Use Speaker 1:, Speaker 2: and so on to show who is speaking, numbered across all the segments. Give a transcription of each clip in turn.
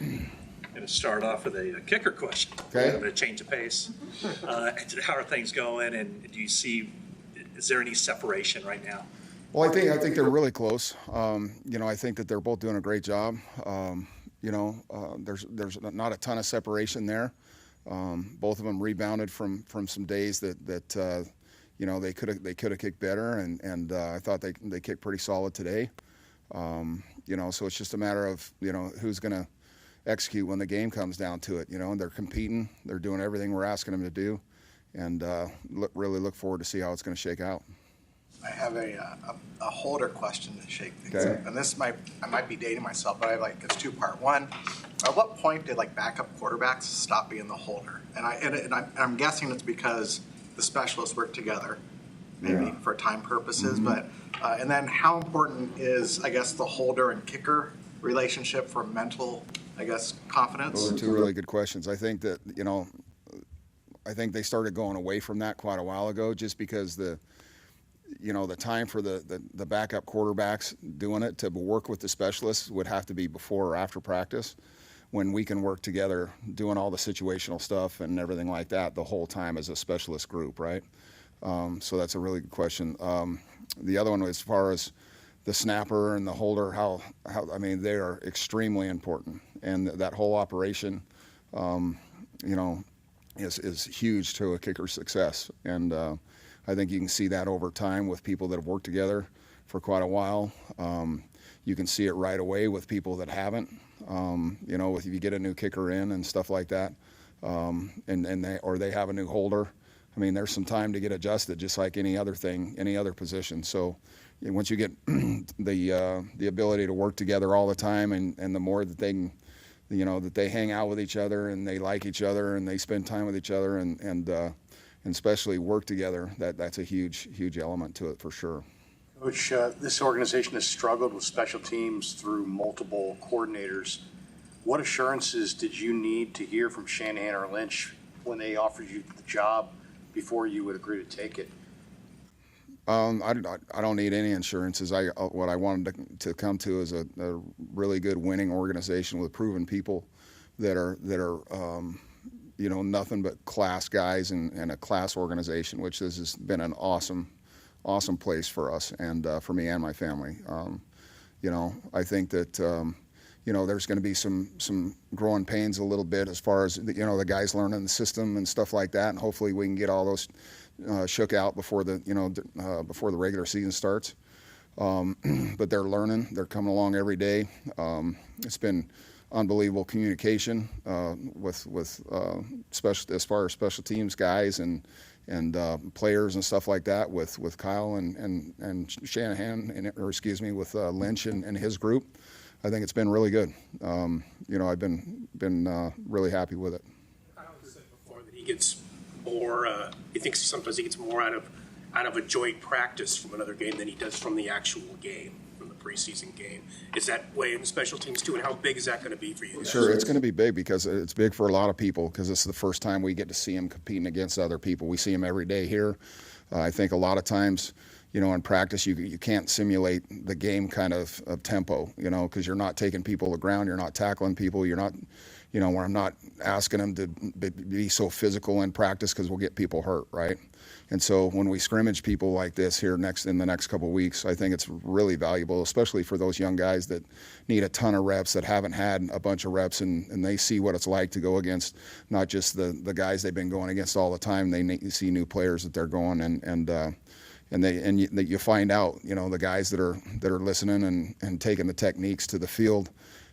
Speaker 1: I'm going to start off with a kicker question.
Speaker 2: Okay.
Speaker 1: I'm going to change the pace. How are things going, and do you see, is there any separation right now?
Speaker 2: Well, I think they're really close. I think that they're both doing a great job. There's not a ton of separation there. Both of them rebounded from some days that they could have kicked better, and I thought they kicked pretty solid today. So it's just a matter of who's going to execute when the game comes down to it. And they're competing, they're doing everything we're asking them to do, and really look forward to see how it's going to shake out.
Speaker 3: I have a holder question to shake things
Speaker 2: Okay.
Speaker 3: up, and I might be dating myself, but it's two-part. One, at what point did backup quarterbacks stop being the holder? And I'm guessing it's because the specialists work together, maybe for time purposes. Mm-hmm. But and then how important is the holder and kicker relationship for mental confidence?
Speaker 2: Those are two really good questions. I think that I think they started going away from that quite a while ago, just because the time for the backup quarterbacks doing it to work with the specialists would have to be before or after practice, when we can work together doing all the situational stuff and everything like that the whole time as a specialist group, right? So that's a really good question. The other one, as far as the snapper and the holder, they are extremely important, and that whole operation, is huge to a kicker's success. And I think you can see that over time with people that have worked together for quite a while. You can see it right away with people that haven't. If you get a new kicker in and stuff like that, and they have a new holder. There's some time to get adjusted, just like any other thing, any other position. So once you get the ability to work together all the time, and the more that they can, that they hang out with each other and they like each other and they spend time with each other and especially work together, that's a huge element to it for sure.
Speaker 4: Coach, this organization has struggled with special teams through multiple coordinators. What assurances did you need to hear from Shanahan or Lynch when they offered you the job before you would agree to take it?
Speaker 2: I don't need any assurances. What I wanted to come to is a really good winning organization with proven people that are nothing but class guys and a class organization, which this has been an awesome place for us and for me and my family. I think that there's going to be some growing pains a little bit as far as the guys learning the system and stuff like that, and hopefully we can get all those shook out before the regular season starts. But they're learning, they're coming along every day. It's been unbelievable communication with as far as special teams guys and players and stuff like that with Kyle and Shanahan with Lynch and his group. I think it's been really good. I've been really happy with it.
Speaker 5: Kyle said before that he gets more. He thinks sometimes he gets more out of a joint practice from another game than he does from the actual game, from the preseason game. Is that way in the special teams too, and how big is that going to be for you guys?
Speaker 2: Sure, it's going to be big because it's big for a lot of people because it's the first time we get to see him competing against other people. We see him every day here. I think a lot of times, in practice you can't simulate the game kind of tempo, because you're not taking people to the ground, you're not tackling people, you're not, where I'm not asking them to be so physical in practice because we'll get people hurt, right? And so when we scrimmage people like this here in the next couple of weeks, I think it's really valuable, especially for those young guys that need a ton of reps, that haven't had a bunch of reps, and they see what it's like to go against not just the guys they've been going against all the time. They see new players that they're going and you find out, the guys that are listening and taking the techniques to the field.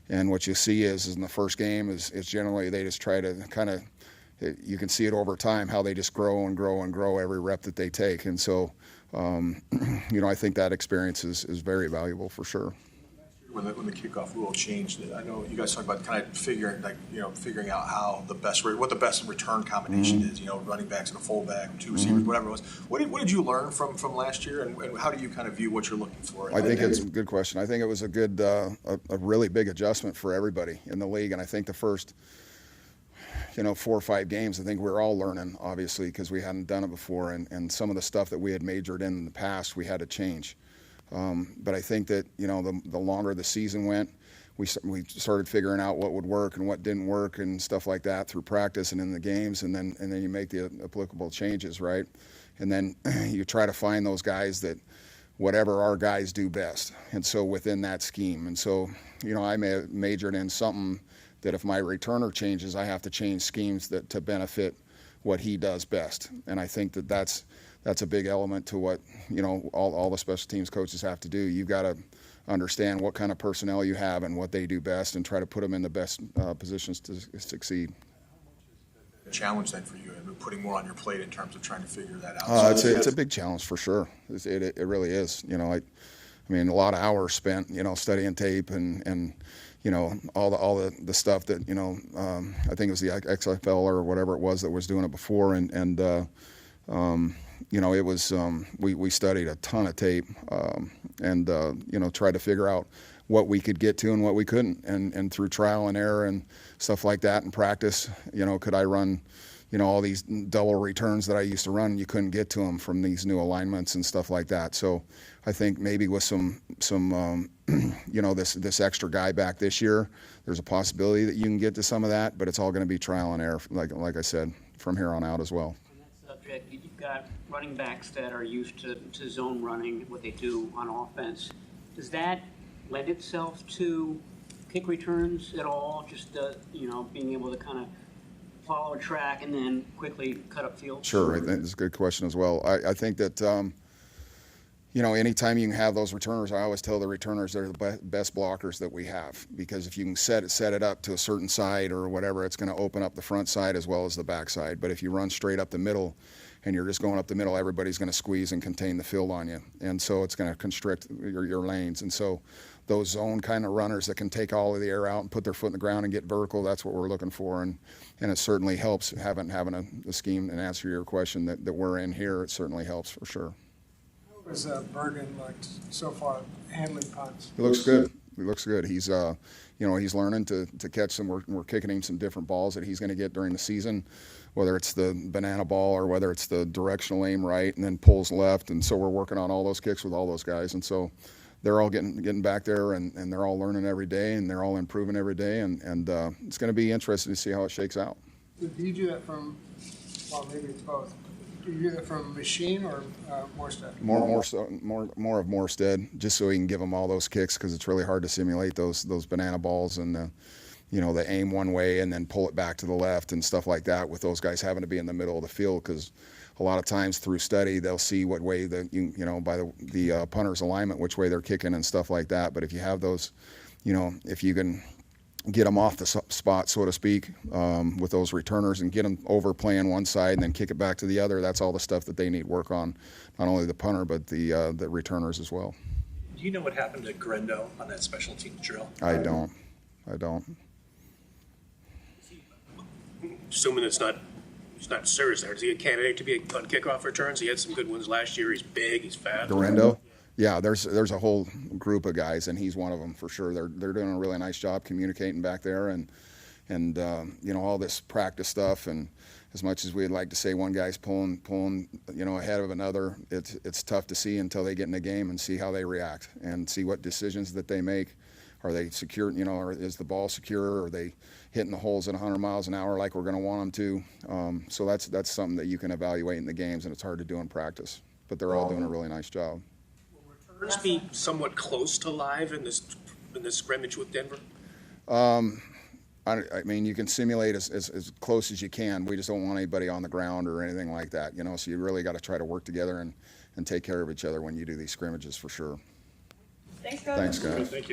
Speaker 2: And what you see is in the first game is generally they just try to kind of, you can see it over time how they just grow and grow and grow every rep that they take. And so, I think that experience is very valuable for sure.
Speaker 6: When the kickoff rule changed, I know you guys talk about kind of figuring out how what the best return combination is. Running backs and a fullback, two receivers, whatever it was. What did you learn from last year, and how do you kind of view what you're looking for?
Speaker 2: I think it's a good question. I think it was a good, a really big adjustment for everybody in the league, and I think the first 4 or 5 games, I think we were all learning, obviously, because we hadn't done it before, and some of the stuff that we had majored in the past, we had to change. But I think that, the longer the season went, we started figuring out what would work and what didn't work and stuff like that through practice and in the games, and then you make the applicable changes, right? And then you try to find those guys that whatever our guys do best, and so within that scheme. And so, I may have majored in something that if my returner changes, I have to change schemes that to benefit what he does best. And I think that's a big element to what all the special teams coaches have to do. You've got to understand what kind of personnel you have and what they do best, and try to put them in the best positions to succeed.
Speaker 6: Challenge then for you, and putting more on your plate in terms of trying to figure that out.
Speaker 2: It's a big challenge for sure. It really is. I mean, a lot of hours spent, studying tape and all the stuff that I think it was the XFL or whatever it was that was doing it before, and it was we studied a ton of tape and tried to figure out what we could get to and what we couldn't, and through trial and error and stuff like that in practice, could I run all these double returns that I used to run, you couldn't get to them from these new alignments and stuff like that. So I think maybe with some this extra guy back this year, there's a possibility that you can get to some of that, but it's all going to be trial and error, like I said, from here on out as well.
Speaker 7: On that subject, you've got running backs that are used to zone running, what they do on offense. Does that lend itself to kick returns at all? Just being able to kind of follow a track and then quickly cut up field?
Speaker 2: Sure, I think that's a good question as well. I think that anytime you can have those returners, I always tell the returners they're the best blockers that we have, because if you can set it up to a certain side or whatever, it's going to open up the front side as well as the back side. But if you run straight up the middle and you're just going up the middle, everybody's going to squeeze and contain the field on you, and so it's going to constrict your lanes. And so those zone kind of runners that can take all of the air out and put their foot in the ground and get vertical, that's what we're looking for. And it certainly helps having a scheme, and answer your question that we're in here, it certainly helps for sure.
Speaker 8: How was Bergen like so far handling punts?
Speaker 2: He looks good. He's he's learning to catch some. We're kicking him some different balls that he's going to get during the season, whether it's the banana ball or whether it's the directional aim right and then pulls left. And so we're working on all those kicks with all those guys. And so they're all getting back there, and they're all learning every day, and they're all improving every day. And it's going to be interesting to see how it shakes out.
Speaker 8: Do you do that from, well, maybe it's both. Do you do that from machine or Morstead?
Speaker 2: More of Morstead, just so he can give them all those kicks, because it's really hard to simulate those banana balls and the aim one way and then pull it back to the left and stuff like that, with those guys having to be in the middle of the field, because a lot of times through study they'll see what way by the punter's alignment, which way they're kicking and stuff like that. But if you have those, if you can get them off the spot, so to speak, with those returners, and get them over playing one side and then kick it back to the other, that's all the stuff that they need work on, not only the punter but the returners as well.
Speaker 1: Do you know what happened to Grendo on that special teams drill?
Speaker 2: I don't.
Speaker 5: Assuming he's not serious there. Is he a candidate to be on kickoff returns? He had some good ones last year. He's big. He's fast.
Speaker 2: Durendo? Yeah, there's a whole group of guys, and he's one of them for sure. They're doing a really nice job communicating back there, and all this practice stuff. And as much as we'd like to say one guy's pulling ahead of another, it's tough to see until they get in the game and see how they react and see what decisions that they make. Are they secure? Or is the ball secure? Are they hitting the holes at 100 miles an hour like we're going to want them to? So that's something that you can evaluate in the games, and it's hard to do in practice. But they're all doing a really nice job.
Speaker 5: Will returns be somewhat close to live in this scrimmage with Denver?
Speaker 2: I mean, you can simulate as close as you can. We just don't want anybody on the ground or anything like that. So you really got to try to work together and take care of each other when you do these scrimmages for sure.
Speaker 9: Thanks, guys.
Speaker 2: Thanks, guys.
Speaker 1: Thank you.